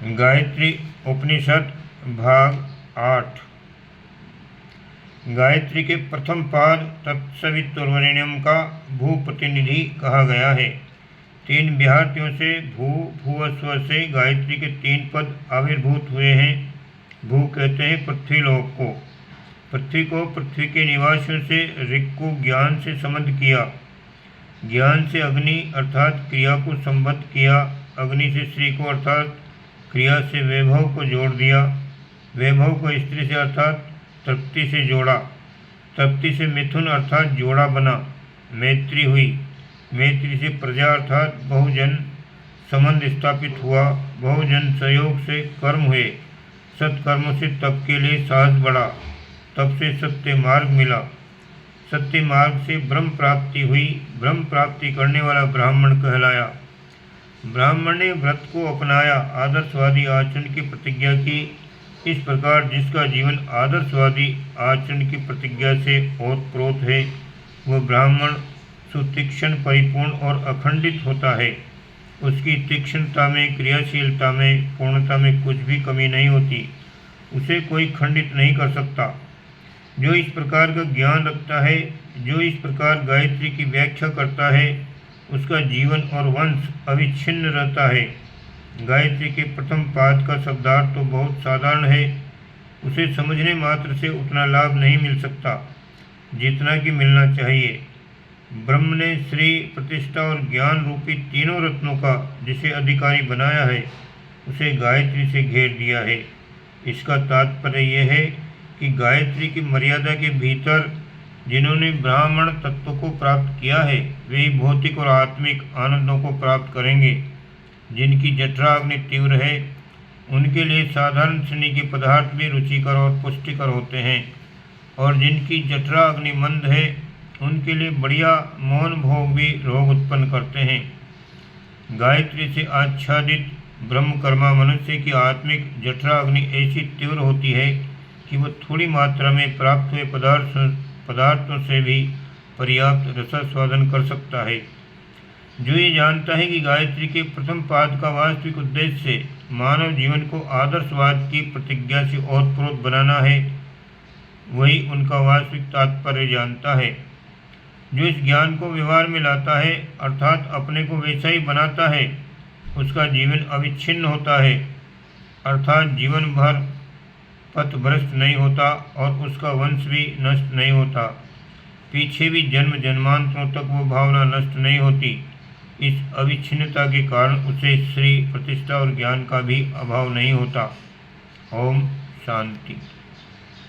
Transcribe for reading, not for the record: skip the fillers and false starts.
गायत्री उपनिषद भाग 8। गायत्री के प्रथम पाद तत्सवितुर्वरेण्यम का भू प्रतिनिधि कहा गया है। 3 विहार्थियों से भू भूवस्व से गायत्री के 3 पद आविर्भूत हुए हैं। भू कहते हैं पृथ्वीलोक को। पृथ्वी को पृथ्वी के निवासियों से ऋक् को ज्ञान से संबद्ध किया। ज्ञान से अग्नि अर्थात क्रिया को संबद्ध किया। अग्नि से श्री को अर्थात क्रिया से वैभव को जोड़ दिया। वैभव को स्त्री से अर्थात तृप्ति से जोड़ा। तृप्ति से मिथुन अर्थात जोड़ा बना, मैत्री हुई। मैत्री से प्रजा अर्थात बहुजन संबंध स्थापित हुआ। बहुजन सहयोग से कर्म हुए। सत्कर्मों से तप के लिए साहस बढ़ा। तप से सत्य मार्ग मिला। सत्य मार्ग से ब्रह्म प्राप्ति हुई। ब्रह्म प्राप्ति करने वाला ब्राह्मण कहलाया। ब्राह्मण ने व्रत को अपनाया, आदर्शवादी आचरण की प्रतिज्ञा की। इस प्रकार जिसका जीवन आदर्शवादी आचरण की प्रतिज्ञा से ओतप्रोत है, वह ब्राह्मण सुतीक्ष्ण, परिपूर्ण और अखंडित होता है। उसकी तीक्ष्णता में, क्रियाशीलता में, पूर्णता में कुछ भी कमी नहीं होती। उसे कोई खंडित नहीं कर सकता। जो इस प्रकार का ज्ञान रखता है, जो इस प्रकार गायत्री की व्याख्या करता है, उसका जीवन और वंश अविच्छिन्न रहता है। गायत्री के प्रथम पाद का शब्दार्थ तो बहुत साधारण है। उसे समझने मात्र से उतना लाभ नहीं मिल सकता जितना कि मिलना चाहिए। ब्रह्म ने श्री, प्रतिष्ठा और ज्ञान रूपी तीनों रत्नों का जिसे अधिकारी बनाया है, उसे गायत्री से घेर दिया है। इसका तात्पर्य यह है कि गायत्री की मर्यादा के भीतर जिन्होंने ब्राह्मण तत्व को प्राप्त किया है, वे ही भौतिक और आत्मिक आनंदों को प्राप्त करेंगे। जिनकी जठराग्नि तीव्र है, उनके लिए साधारण श्रेणी के पदार्थ भी रुचिकर और पुष्टिकर होते हैं, और जिनकी जठराग्नि मंद है, उनके लिए बढ़िया मौन भोग भी रोग उत्पन्न करते हैं। गायत्री से आच्छादित ब्रह्मकर्मा मनुष्य की आत्मिक जठराग्नि ऐसी तीव्र होती है कि वह थोड़ी मात्रा में प्राप्त हुए पदार्थों से भी पर्याप्त रसास्वादन कर सकता है। जो ये जानता है कि गायत्री के प्रथम पाद का वास्तविक उद्देश्य मानव जीवन को आदर्शवाद की प्रतिज्ञा से ओतप्रोत बनाना है, वही उनका वास्तविक तात्पर्य जानता है। जो इस ज्ञान को व्यवहार में लाता है, अर्थात अपने को वैसा ही बनाता है, उसका जीवन अविच्छिन्न होता है, अर्थात जीवन भर पथभ्रष्ट नहीं होता और उसका वंश भी नष्ट नहीं होता। पीछे भी जन्म जन्मांतरों तक वो भावना नष्ट नहीं होती। इस अविच्छिन्नता के कारण उसे श्री, प्रतिष्ठा और ज्ञान का भी अभाव नहीं होता। ओम शांति।